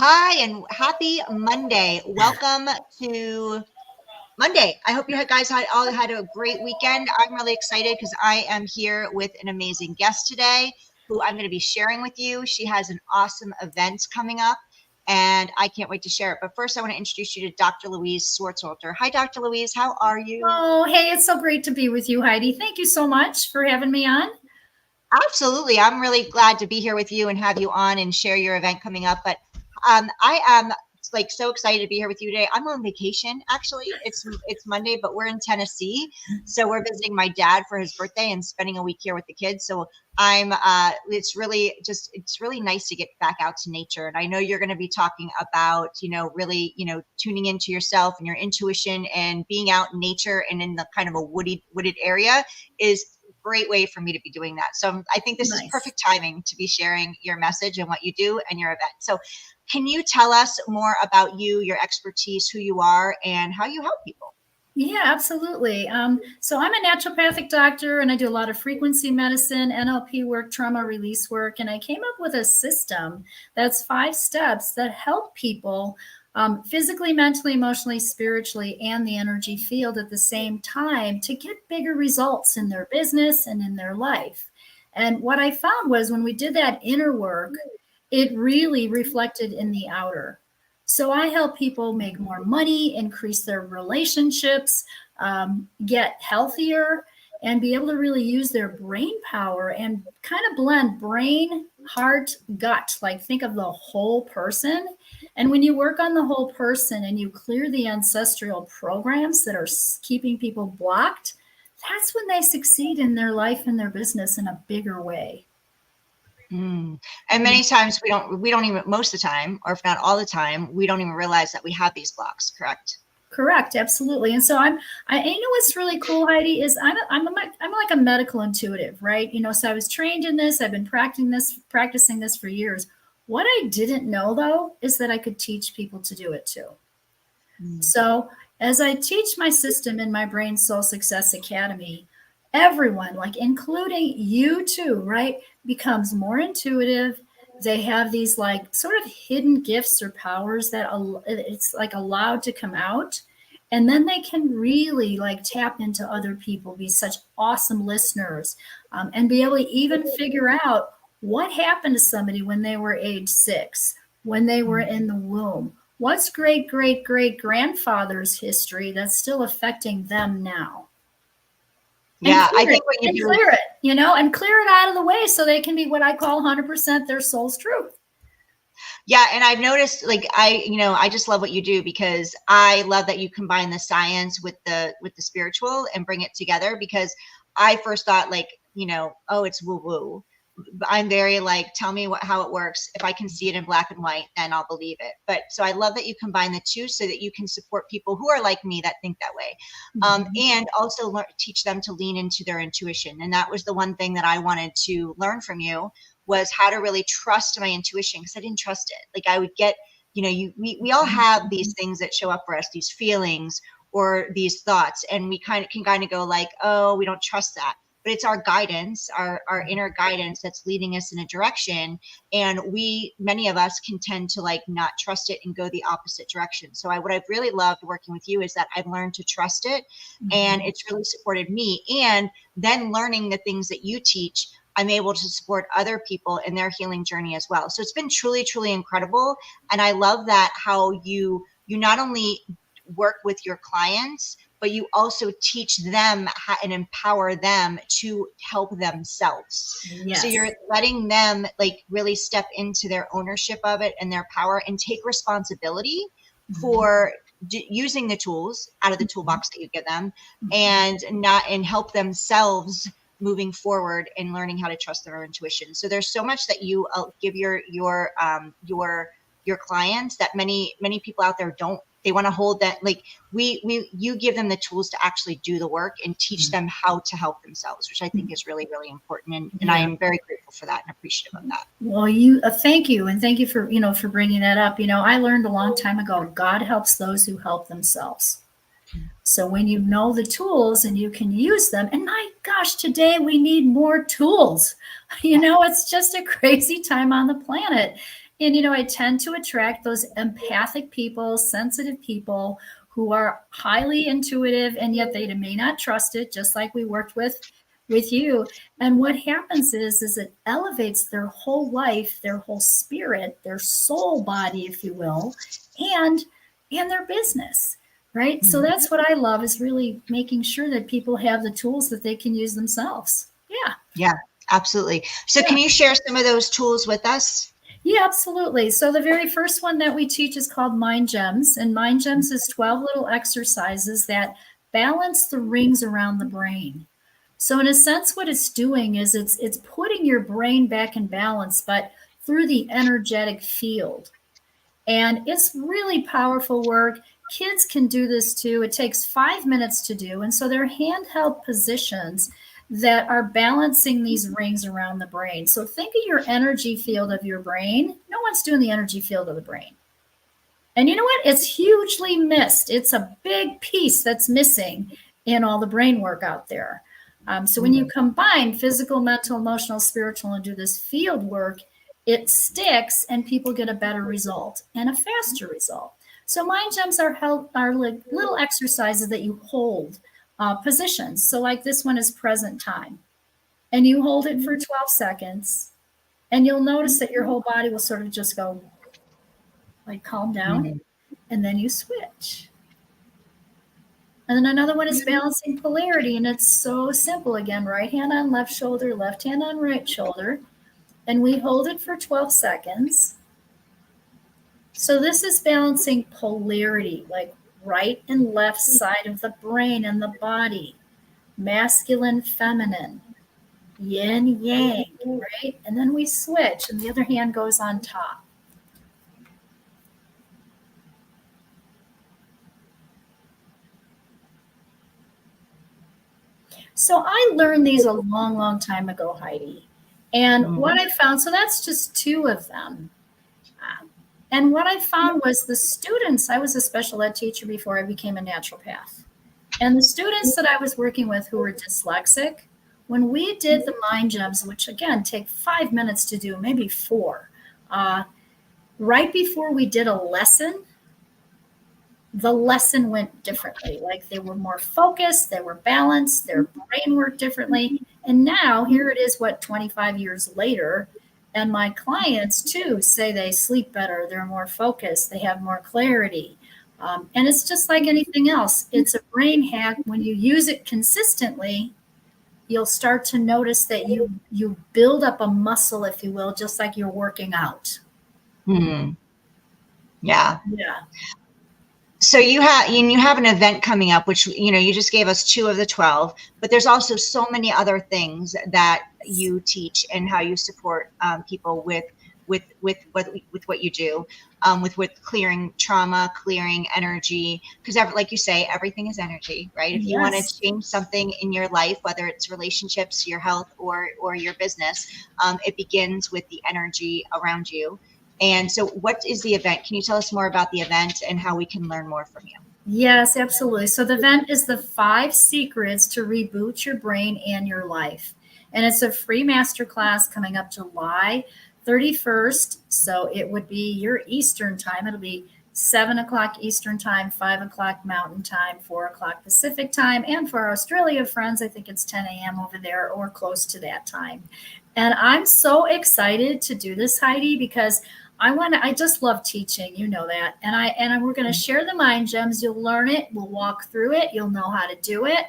Hi, and happy Monday. Welcome to Monday. I hope you guys all had a great weekend. I'm really excited because I am here with an amazing guest today who I'm going to be sharing with you. She has an awesome event coming up, and I can't wait to share it. But first, I want to introduce you to Dr. Louise Swartzwalter. Hi, Dr. Louise. How are you? Oh, hey, it's so great to be with you, Heidi. Thank you so much for having me on. Absolutely. I'm really glad to be here with you and have you on and share your event coming up. But I am like so excited to be here with you today. I'm on vacation actually. It's Monday, but we're in Tennessee. So we're visiting my dad for his birthday and spending a week here with the kids. So I'm it's really nice to get back out to nature. And I know you're going to be talking about, really, tuning into yourself and your intuition and being out in nature and in the kind of a wooded area is great way for me to be doing that. So I think this is perfect timing to be sharing your message and what you do and your event. So can you tell us more about you, your expertise, who you are, and how you help people? Yeah, absolutely. So I'm a naturopathic doctor and I do a lot of frequency medicine, NLP work, trauma release work. And I came up with a system that's 5 steps that help people physically, mentally, emotionally, spiritually, and the energy field at the same time to get bigger results in their business and in their life. And what I found was when we did that inner work, it really reflected in the outer. So I help people make more money, increase their relationships, get healthier, and be able to really use their brain power and kind of blend brain, heart, gut. Like think of the whole person. And when you work on the whole person and you clear the ancestral programs that are keeping people blocked, that's when they succeed in their life and their business in a bigger way. And many times we don't even, most of the time, or if not all the time, we don't even realize that we have these blocks, correct? Correct, absolutely. And so I know what's really cool, Heidi, is I'm like a medical intuitive, right? So I was trained in this. I've been practicing this for years. What I didn't know though is that I could teach people to do it too. So as I teach my system in my Brain Soul Success Academy, everyone, like including you too, right, becomes more intuitive. They have these like sort of hidden gifts or powers that it's like allowed to come out. And then they can really like tap into other people, be such awesome listeners, and be able to even figure out what happened to somebody when they were age 6, when they were in the womb. What's great grandfather's history that's still affecting them now? Yeah, I think what you do, clear it, and clear it out of the way so they can be what I call 100% their soul's truth. Yeah, and I've noticed, like, I just love what you do because I love that you combine the science with the spiritual and bring it together. Because I first thought, like, oh, it's woo woo. I'm very like, tell me how it works. If I can see it in black and white, then I'll believe it. But so I love that you combine the two so that you can support people who are like me that think that way, and also teach them to lean into their intuition. And that was the one thing that I wanted to learn from you, was how to really trust my intuition, because I didn't trust it. Like I would get, we all have these things that show up for us, these feelings or these thoughts, and we can kind of go like, oh, we don't trust that. But it's our guidance, our inner guidance that's leading us in a direction. And many of us can tend to like not trust it and go the opposite direction. So what I've really loved working with you is that I've learned to trust it, and it's really supported me. And then learning the things that you teach, I'm able to support other people in their healing journey as well. So it's been truly, truly incredible. And I love that how you not only work with your clients, but you also teach them and empower them to help themselves. Yes. So you're letting them like really step into their ownership of it and their power and take responsibility for using the tools out of the toolbox that you give them, and help themselves moving forward and learning how to trust their intuition. So there's so much that you give your clients that many people out there don't. They want to hold that, like you give them the tools to actually do the work and teach them how to help themselves, which I think is really, really important. And I am very grateful for that and appreciative of that. Well, thank you. And thank you for, for bringing that up. I learned a long time ago, God helps those who help themselves. So when you know the tools and you can use them, and my gosh, today we need more tools. It's just a crazy time on the planet. And, I tend to attract those empathic people, sensitive people who are highly intuitive, and yet they may not trust it, just like we worked with you. And what happens is it elevates their whole life, their whole spirit, their soul body, if you will, and their business. Right. So that's what I love, is really making sure that people have the tools that they can use themselves. Yeah. Yeah, absolutely. So can you share some of those tools with us? Yeah, absolutely. So the very first one that we teach is called Mind Gems, and Mind Gems is 12 little exercises that balance the rings around the brain. So in a sense, what it's doing is it's putting your brain back in balance, but through the energetic field. And it's really powerful work. Kids can do this too. It takes 5 minutes to do. And so they're handheld positions that are balancing these rings around the brain. So think of your energy field of your brain. No one's doing the energy field of the brain. And you know what? It's hugely missed. It's a big piece that's missing in all the brain work out there. So when you combine physical, mental, emotional, spiritual, and do this field work, it sticks and people get a better result and a faster result. So mind gems are like little exercises that you hold positions. So like this one is present time. And you hold it for 12 seconds. And you'll notice that your whole body will sort of just go, like, calm down. And then you switch. And then another one is balancing polarity. And it's so simple. Again, right hand on left shoulder, left hand on right shoulder. And we hold it for 12 seconds. So this is balancing polarity, like right and left side of the brain and the body, masculine, feminine, yin, yang, right? And then we switch and the other hand goes on top. So I learned these a long, long time ago, Heidi. And what I found, so that's just 2 of them. And what I found was the students, I was a special ed teacher before I became a naturopath. And the students that I was working with who were dyslexic, when we did the mind gems, which again take 5 minutes to do, maybe 4, right before we did a lesson, the lesson went differently. Like they were more focused, they were balanced, their brain worked differently. And now here it is, 25 years later, and my clients too say they sleep better, they're more focused, they have more clarity. And it's just like anything else. It's a brain hack. When you use it consistently, you'll start to notice that you build up a muscle, if you will, just like you're working out. Yeah. Yeah. So you have an event coming up, which, you just gave us 2 of the 12, but there's also so many other things that you teach and how you support people with what you do, with clearing trauma, clearing energy, because like you say, everything is energy, right? If you want to change something in your life, whether it's relationships, your health, or your business, it begins with the energy around you. And so what is the event? Can you tell us more about the event and how we can learn more from you? Yes, absolutely. So the event is the 5 secrets to reboot your brain and your life. And it's a free masterclass coming up July 31st. So it would be your Eastern time. It'll be 7 o'clock Eastern time, 5 o'clock Mountain time, 4 o'clock Pacific time. And for our Australia friends, I think it's 10 a.m. over there or close to that time. And I'm so excited to do this, Heidi, because I just love teaching, you know that. And we're going to share the mind gems. You'll learn it. We'll walk through it. You'll know how to do it.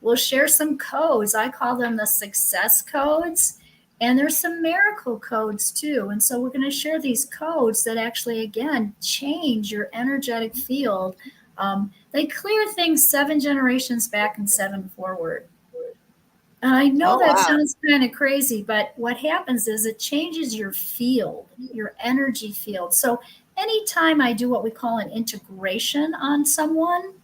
We'll share some codes. I call them the success codes. And there's some miracle codes too. And so we're going to share these codes that actually, again, change your energetic field. They clear things 7 generations back and 7 forward. I know that sounds kind of crazy, but what happens is it changes your field, your energy field. So anytime I do what we call an integration on someone,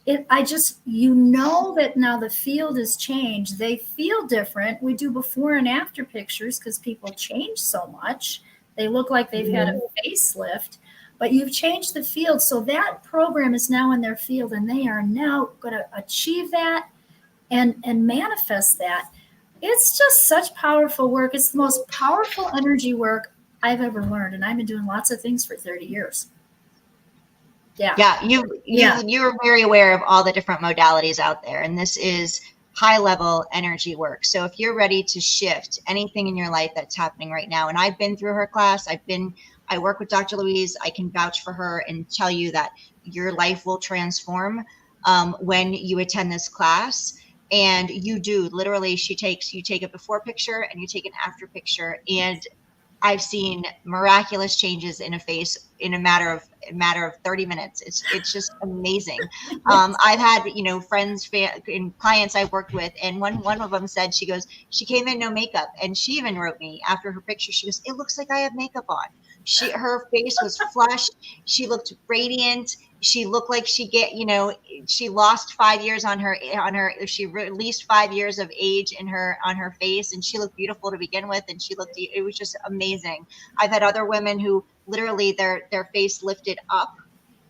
that now the field has changed. They feel different. We do before and after pictures because people change so much. They look like they've had a facelift, but you've changed the field. So that program is now in their field, and they are now going to achieve that and manifest that. It's just such powerful work. It's the most powerful energy work I've ever learned. And I've been doing lots of things for 30 years. Yeah. Yeah, Yeah. you're very aware of all the different modalities out there, and this is high level energy work. So if you're ready to shift anything in your life that's happening right now, and I've been through her class, I work with Dr. Louise. I can vouch for her and tell you that your life will transform when you attend this class. And you do literally, you take a before picture and you take an after picture, and I've seen miraculous changes in a face in a matter of 30 minutes. It's just amazing. Yes. I've had, friends and clients I've worked with, and one of them said, she came in no makeup, and she even wrote me after her picture. She goes, it looks like I have makeup on. Her face was flushed. She looked radiant. She looked like she lost 5 years she released 5 years of age on her face, and she looked beautiful to begin with, and it was just amazing. I've had other women who literally their face lifted up,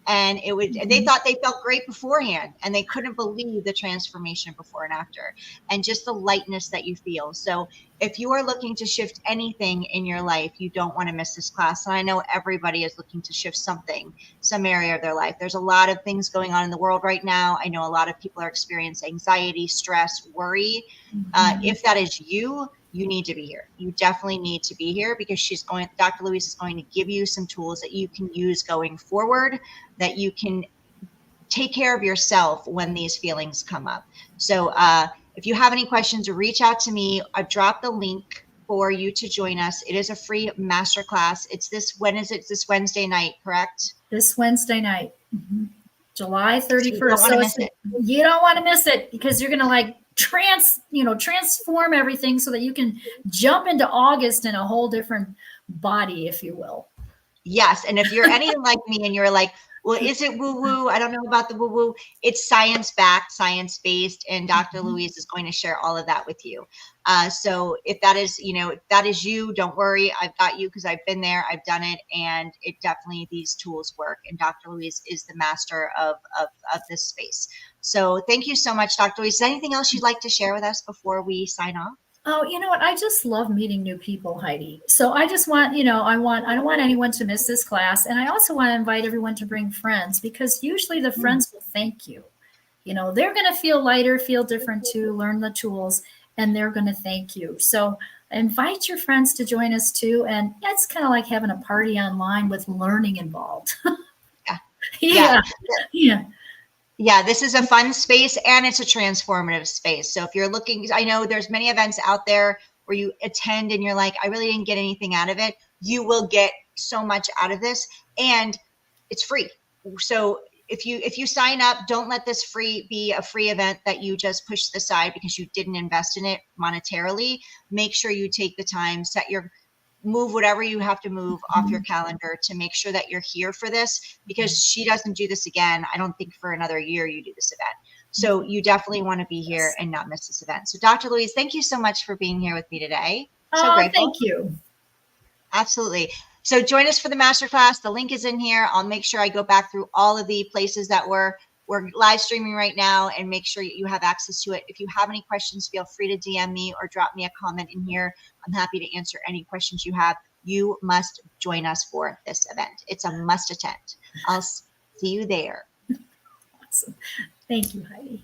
and they Mhm. thought they felt great beforehand, and they couldn't believe the transformation before and after, and just the lightness that you feel. So if you are looking to shift anything in your life, you don't want to miss this class. And I know everybody is looking to shift some area of their life. There's a lot of things going on in the world right now. I know a lot of people are experiencing anxiety, stress, worry. Mhm. If that is you, you need to be here. You definitely need to be here, because Dr. Louise is going to give you some tools that you can use going forward, that you can take care of yourself when these feelings come up. So if you have any questions, reach out to me. I've dropped the link for you to join us. It is a free masterclass. When is it? This Wednesday night, correct? This Wednesday night, July So you don't 31st. want to So miss it. you don't want to miss it, because you're going to like transform everything so that you can jump into August in a whole different body, if you will. Yes. And if you're anything like me and you're like, well, is it woo woo? I don't know about the woo woo. It's science backed, science based, and Dr. Louise is going to share all of that with you. So if that is, if that is you, don't worry. I've got you, because I've been there, I've done it, and it definitely, these tools work. And Dr. Louise is the master of this space. So thank you so much, Dr. Louise. Is there anything else you'd like to share with us before we sign off? Oh, you know what? I just love meeting new people, Heidi. So I just want, I don't want anyone to miss this class. And I also want to invite everyone to bring friends, because usually the friends will thank you. They're going to feel lighter, feel different too, learn the tools, and they're going to thank you. So invite your friends to join us too. And it's kind of like having a party online with learning involved. Yeah. Yeah. Yeah. Yeah. Yeah, this is a fun space, and it's a transformative space. So if you're looking, I know there's many events out there where you attend and you're like, I really didn't get anything out of it. You will get so much out of this, and it's free. So if you sign up, don't let this be a free event that you just push to the side because you didn't invest in it monetarily. Make sure you take the time, move whatever you have to move off your calendar to make sure that you're here for this, because she doesn't do this again. I don't think for another year you do this event. So you definitely want to be here Yes. and not miss this event. So Dr. Louise, thank you so much for being here with me today. So Oh, grateful. thank you. Absolutely. So join us for the masterclass. The link is in here. I'll make sure I go back through all of the places that we're live streaming right now, and make sure you have access to it. If you have any questions, feel free to DM me or drop me a comment in here. I'm happy to answer any questions you have. You must join us for this event. It's a must attend. I'll see you there. Awesome. Thank you, Heidi.